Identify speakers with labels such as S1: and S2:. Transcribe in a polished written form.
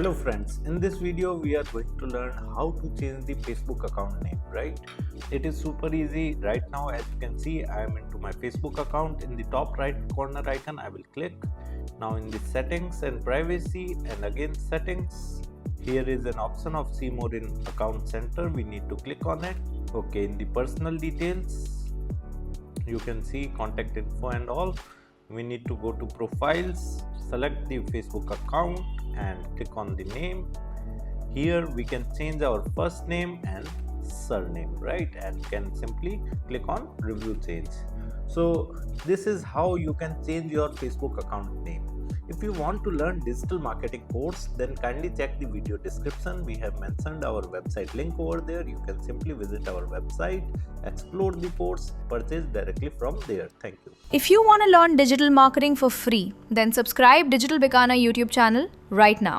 S1: Hello friends, in this video we are going to learn how to change the Facebook account name, right? It is super easy. Right now, as you can see, I am into my Facebook account. In the top right corner icon, I will click. Now in the settings and privacy, and again settings, here is an option of see more in account center. We need to click on it. Okay, in the personal details, you can see contact info and all. We need to go to profiles, select the Facebook account and click on the name. Here we can change our first name and surname, right? And can simply click on review change. So this is how you can change your Facebook account name. If you want to learn digital marketing course, then kindly check the video description. We have mentioned our website link over there. You can simply visit our website, explore the course, purchase directly from there. Thank you.
S2: If you want to learn digital marketing for free, then subscribe Digital Bikana YouTube channel right now.